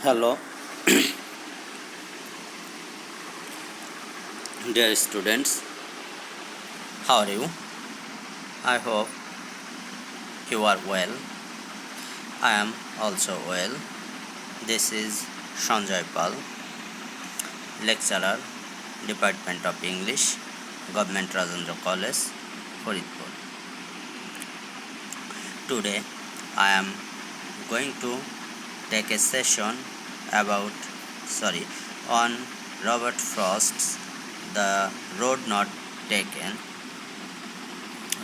Hello, dear students. How are you? I hope you are well. I am also well. This is Sanjay Pal, lecturer, Department of English, Government Rajendra College, Faridpur. Today, I am going to take a session about, on Robert Frost's The Road Not Taken.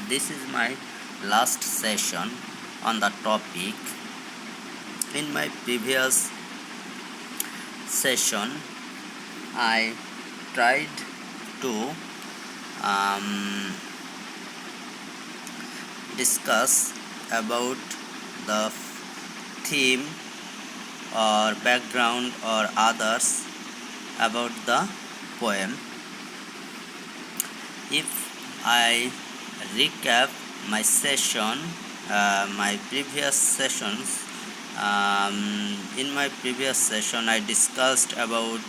This is my last session on the topic. In my previous session, I tried to discuss about the theme or background or others about the poem. If I recap my session, my previous sessions, in my previous session I discussed about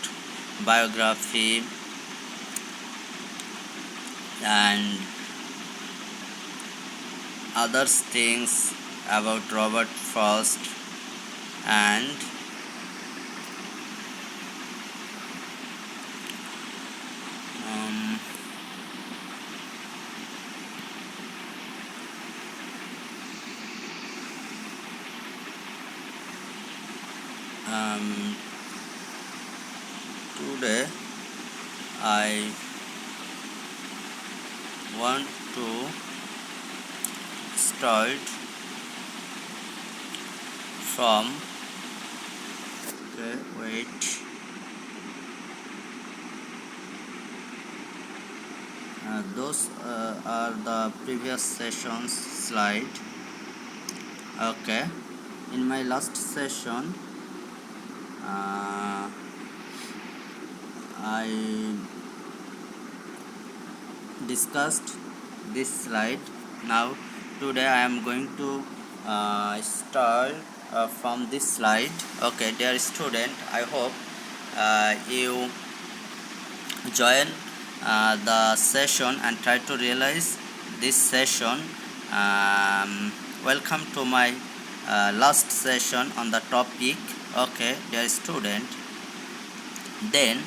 biography and other things about Robert Frost, and um, um, today I want to start from those are the previous sessions slide. Okay, in my last session I discussed this slide. Now today I am going to start from this slide. Okay, dear student, I hope you join the session and try to realize this session. Welcome to my last session on the topic. Okay, dear student, then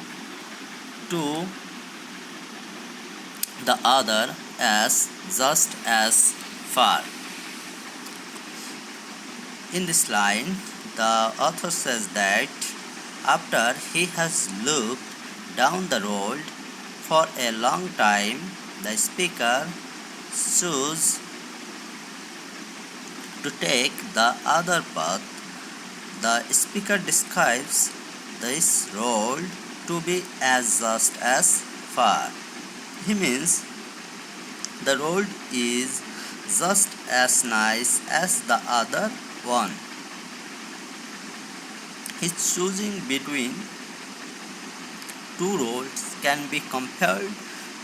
to the other as just as far. In this line, the author says that after he has looked down the road for a long time, the speaker chooses to take the other path. The speaker describes this road to be as just as far. He means the road is just as nice as the other one. His choosing between two roads can be compared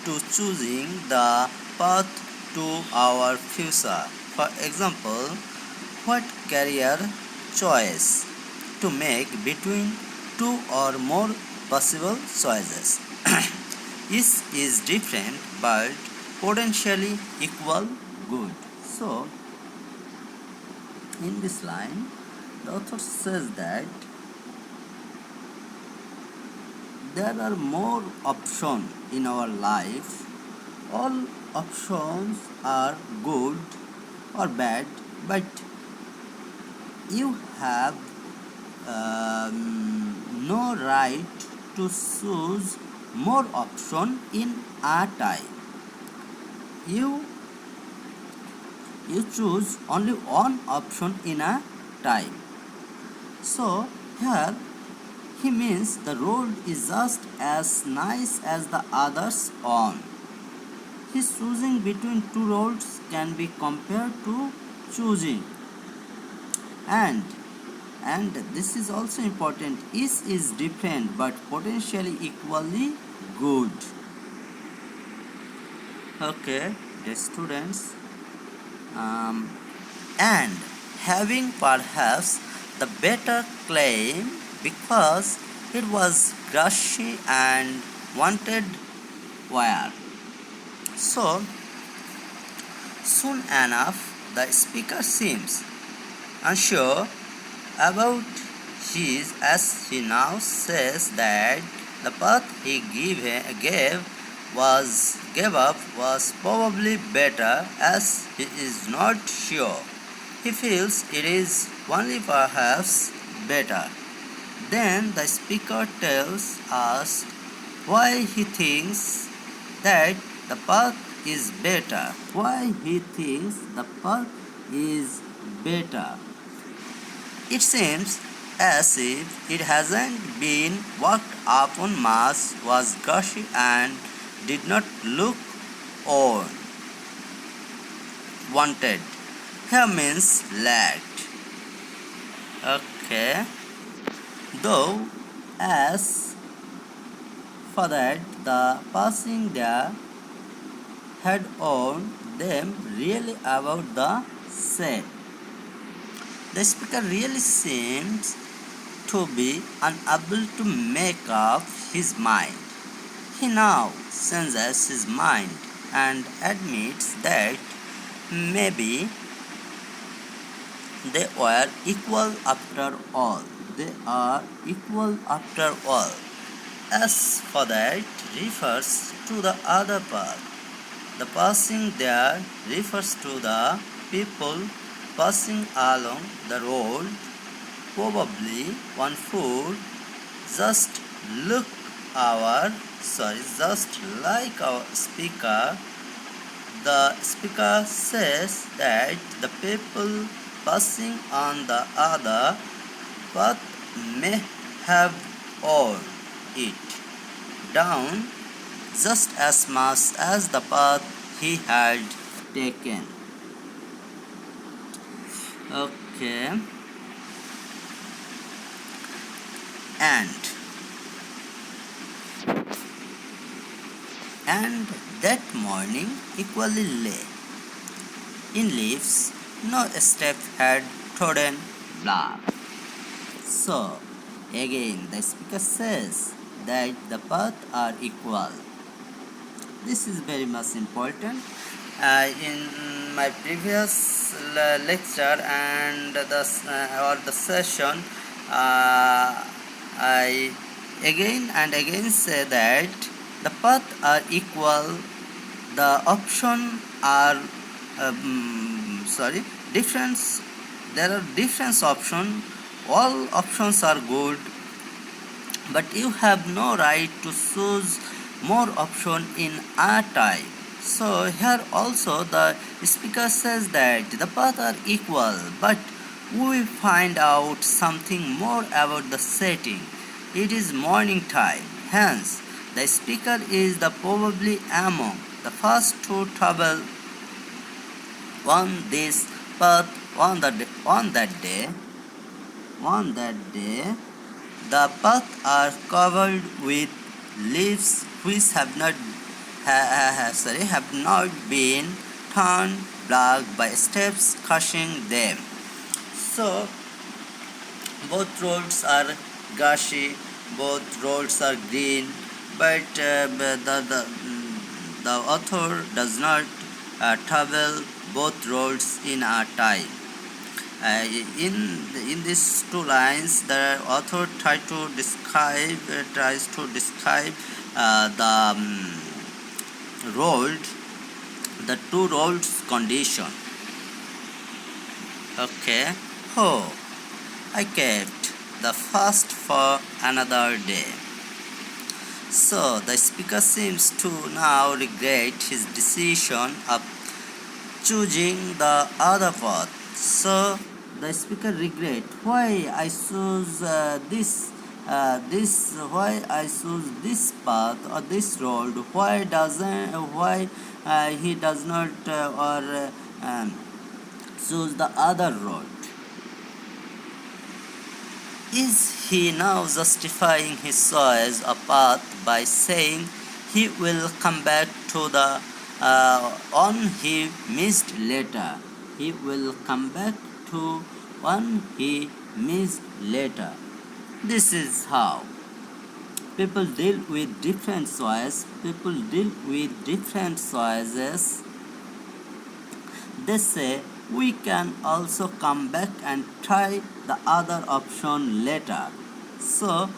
to choosing the path to our future. For example, what career choice to make between two or more possible choices. Each is different but potentially equal good. So, in this line, the author says that there are more options in our life. All options are good or bad, but you have no right to choose more option in a time. You choose only one option in a time. So here he means the road is just as nice as the others one. His choosing between two roads can be compared to choosing, and this is also important, each is different but potentially equally good. Okay, the students, and having perhaps the better claim because it was grassy and wanted wire. So soon enough, the speaker seems unsure about his as he now says that the path he gave up was probably better as he is not sure. He feels it is only perhaps better. Then the speaker tells us why he thinks that the path is better. Why he thinks the path is better. It seems as if it hasn't been worked upon much, was gushy and did not look or wanted. Here means lacked. Okay. Though as for that the passing there had on them really about the same. The speaker really seems to be unable to make up his mind. He now changes his mind and admits that maybe they were equal after all. They are equal after all. As for that refers to the other part. The passing there refers to the people passing along the road. Probably one foot just look just like our speaker. The speaker says that the people passing on the other path may have all it down just as much as the path he had taken. Okay. And that morning equally lay in leaves no step had trodden blood. So again the speaker says that the paths are equal. This is very much important. In my previous lecture and the session, I again and again say that the paths are equal. The options are different. There are different options. All options are good, but you have no right to choose more option in a time. So here also the speaker says that the paths are equal, but we find out something more about the setting. It is morning time, hence the speaker is the probably among the first to travel on this path on that day. On that day, the paths are covered with leaves which have not been turned black by steps crushing them. So both roads are grassy, both roads are green, but the author does not travel both roads in a time. In these two lines, the author tries to describe the road, the two roads condition. Okay. Oh, I kept the first for another day. So the speaker seems to now regret his decision of choosing the other path. So the speaker regret why I choose why I choose this path or this road. Why he does not choose the other road. Is he now justifying his choice of path by saying he will come back to the one he missed later? He will come back to one he missed later. This is how people deal with different choices. People deal with different choices. They say we can also come back and try the other option later. So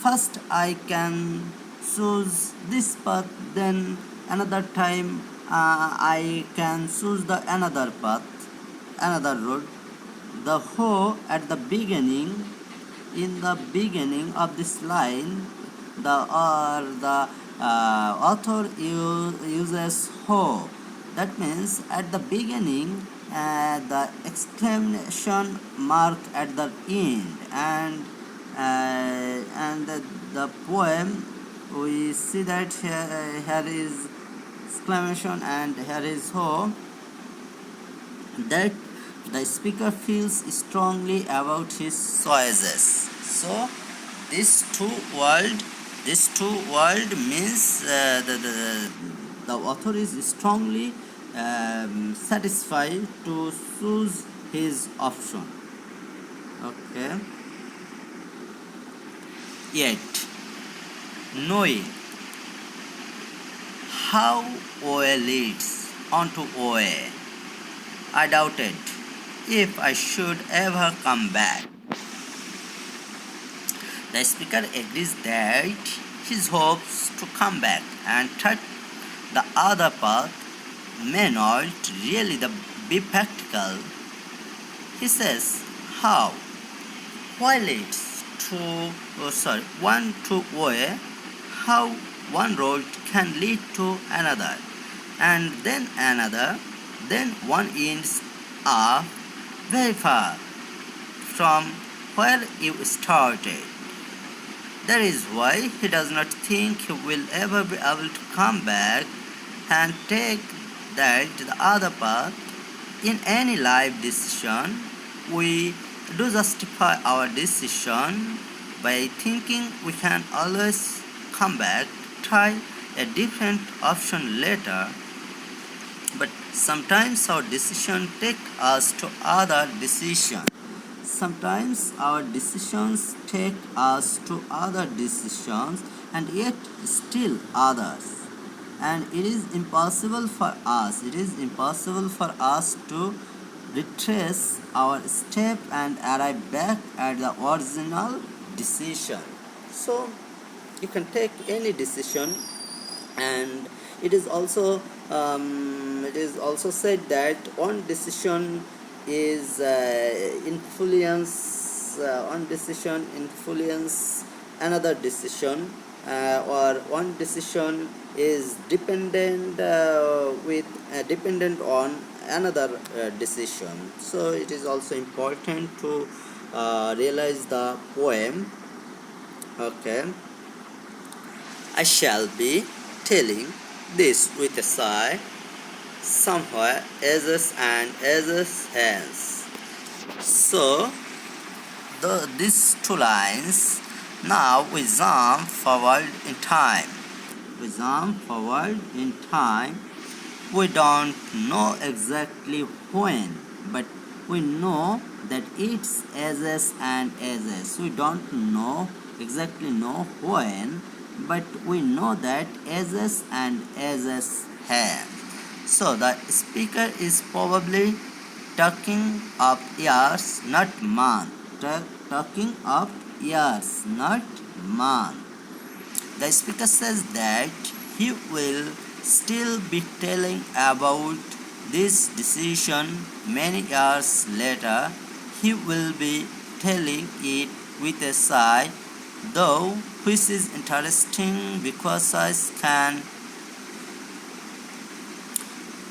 first I can choose this path, then another time I can choose the another path, another road. The who at the beginning, in the beginning of this line, the author uses who. That means at the beginning, the exclamation mark at the end, and the poem, we see that here is exclamation and here is who, that the speaker feels strongly about his choices. So this two word means the author is strongly satisfied to choose his option. Okay. Yet knowing how OA leads onto OA, I doubted if I should ever come back. The speaker agrees that his hopes to come back and try the other path may not really be practical. He says how, while it's one to OA, how one road can lead to another, and then another, then one ends up very far from where you started. That is why he does not think he will ever be able to come back and take that the other path. In any life decision, we do justify our decision by thinking we can always come back, try a different option later, but sometimes our decision take us to other decision. Sometimes our decisions take us to other decisions and yet still others. And it is impossible for us to retrace our step and arrive back at the original decision. So you can take any decision, and it is also said that one decision is one decision influence another decision, or one decision is dependent on another decision. So it is also important to realize the poem. Okay. I shall be telling this with a sigh, somewhere ages and ages hence. So, these two lines, now we jump forward in time. We jump forward in time. We don't know exactly when, but we know that it's ages and ages. We don't exactly know when, but we know that ages and ages have. So the speaker is probably talking of years, not month. Talking of years, not month. The speaker says that he will still be telling about this decision many years later. He will be telling it with a sigh, though, which is interesting because sighs can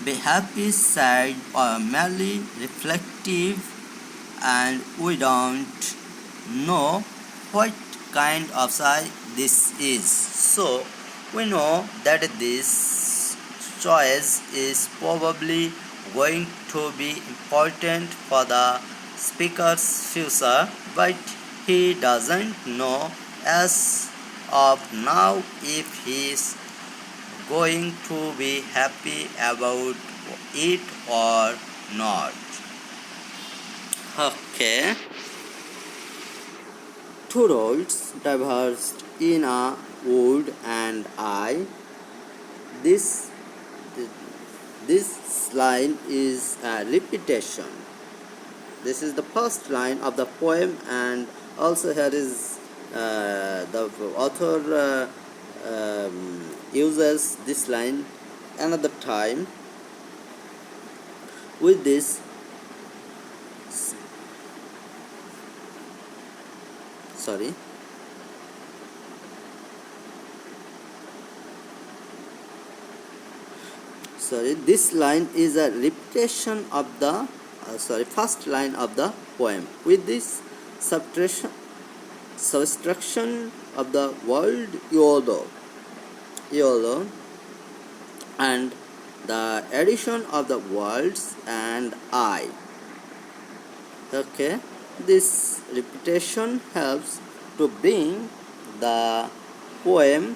be happy, sad, or merely reflective, and we don't know what kind of sigh this is. So we know that this choice is probably going to be important for the speaker's future, but he doesn't know as of now if he is going to be happy about it or not. Okay. Two roads diverged in a wood and I. This this line is a repetition. This is the first line of the poem, and also here is the author uses this line another time with this. Sorry. This line is a repetition of the first line of the poem with this subtraction of the word YOLO, and the addition of the words and I. Okay, this repetition helps to bring the poem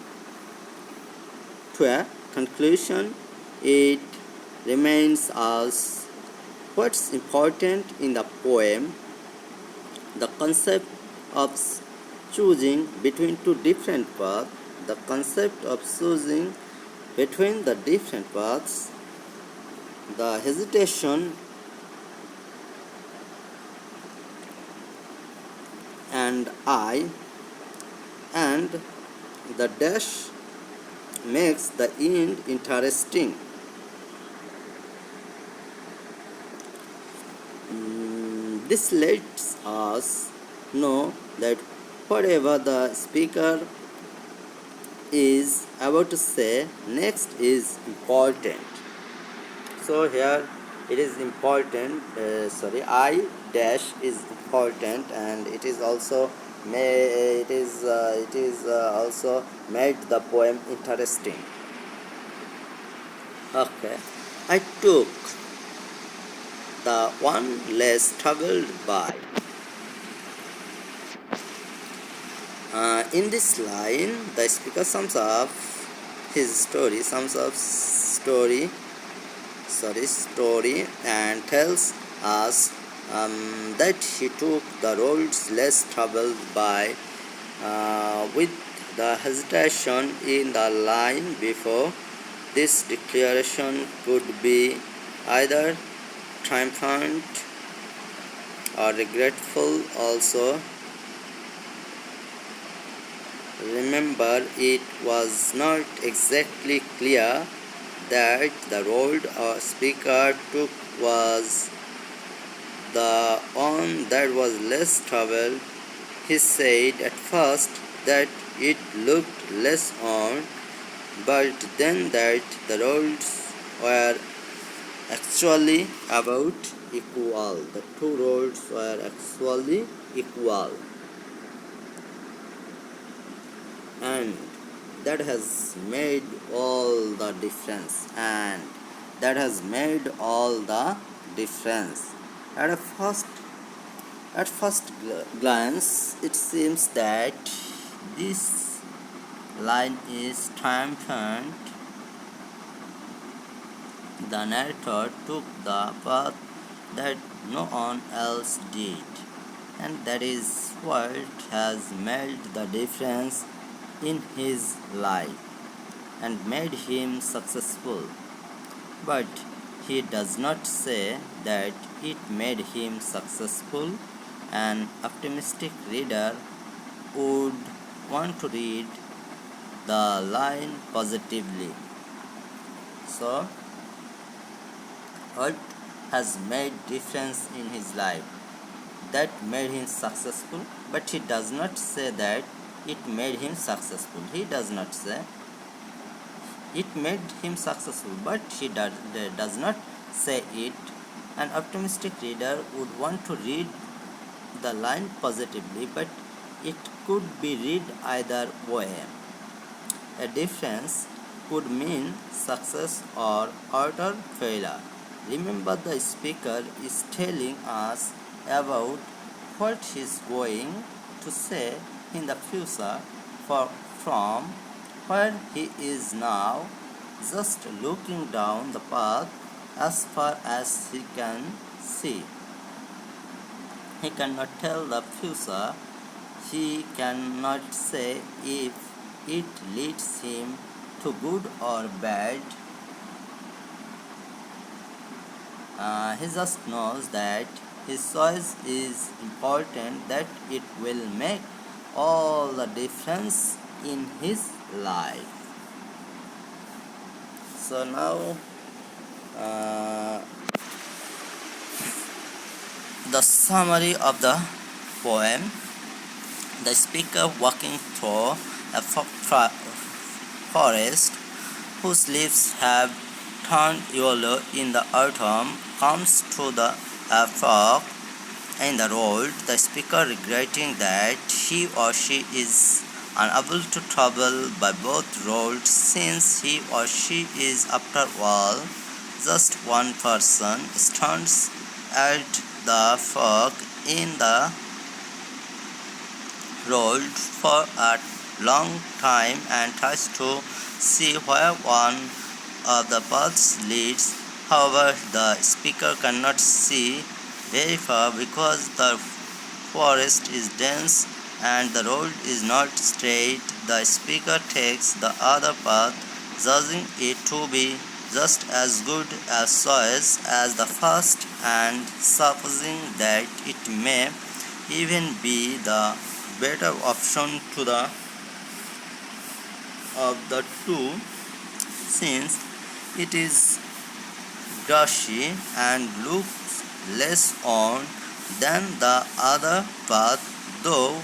to a conclusion. It reminds us what's important in the poem, the concept of choosing between two different paths, the concept of choosing between the different paths, the hesitation and I, and the dash makes the end interesting. This lets us know that whatever the speaker is about to say next is important. So here it is important. I dash is important, and it is also also made the poem interesting. Okay, I took the one less traveled by. In this line, the speaker sums up story and tells us that he took the roads less traveled by, with the hesitation in the line before. This declaration could be either triumphant or regretful also. Remember, it was not exactly clear that the road our speaker took was the one that was less traveled. He said at first that it looked less on, but then that the roads were actually about equal. The two roads were actually equal. And that has made all the difference. At first glance, it seems that this line is triumphant. The narrator took the path that no one else did, and that is what has made the difference in his life and made him successful. But he does not say that it made him successful. An optimistic reader would want to read the line positively. So, what has made difference in his life that made him successful? But he does not say that it made him successful. He does not say it made him successful, but he does not say it. An optimistic reader would want to read the line positively, but it could be read either way. A difference could mean success or utter failure. Remember, the speaker is telling us about what he is going to say in the future from where he is now, just looking down the path as far as he can see. He cannot tell the future. he cannot say if it leads him to good or bad. He just knows that his choice is important, that it will make all the difference in his life. So now uh, the summary of the poem. The speaker walking through a forest whose leaves have turned yellow in the autumn comes to the fork in the road. The speaker regretting that he or she is unable to travel by both roads, since he or she is, after all, just one person, stands at the fork in the road for a long time and tries to see where one of the paths leads. However, the speaker cannot see very far because the forest is dense and the road is not straight. The speaker takes the other path, judging it to be just as good a choice as the first, and supposing that it may even be the better option to the of the two, since it is grassy and looks less on than the other path, though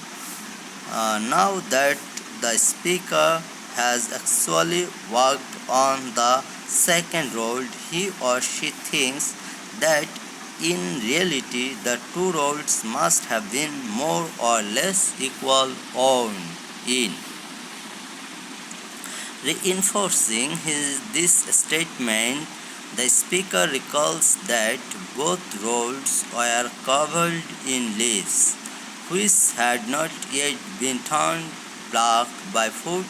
now that the speaker has actually walked on the second road, he or she thinks that in reality the two roads must have been more or less equal on in. Reinforcing this statement, the speaker recalls that both roads were covered in leaves, which had not yet been turned black by foot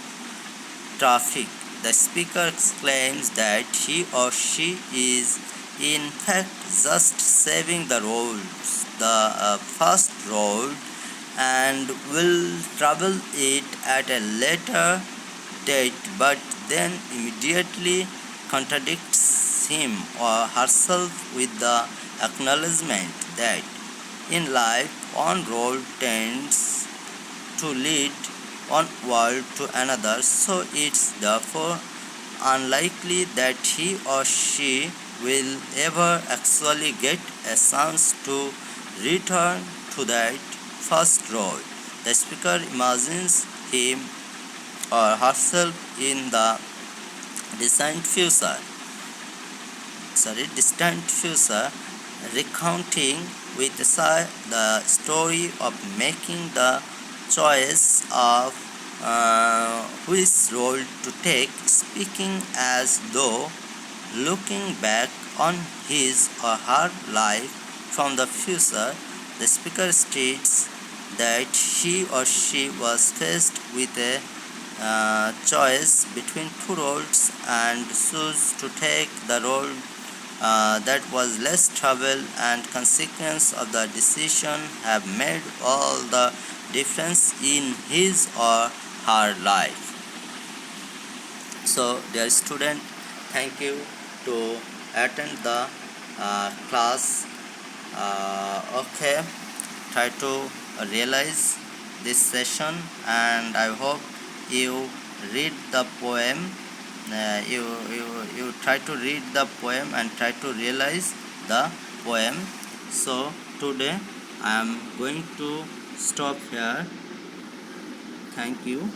traffic. The speaker exclaims that he or she is in fact just saving the roads, the first road, and will travel it at a later date, but then immediately contradicts him or herself with the acknowledgement that in life one road tends to lead one world to another, so it's therefore unlikely that he or she will ever actually get a chance to return to that first road. The speaker imagines him or herself in the distant future, distant future, recounting with a sigh the story of making the choice of which road to take, speaking as though looking back on his or her life from the future. The speaker states that he or she was faced with a choice between two roads and chose to take the road that was less travel, and consequence of the decision have made all the difference in his or her life. So dear student, thank you to attend the class. Okay, try to realize this session, and I hope you read the poem. You try to read the poem and try to realize the poem. So today I am going to stop here. Thank you.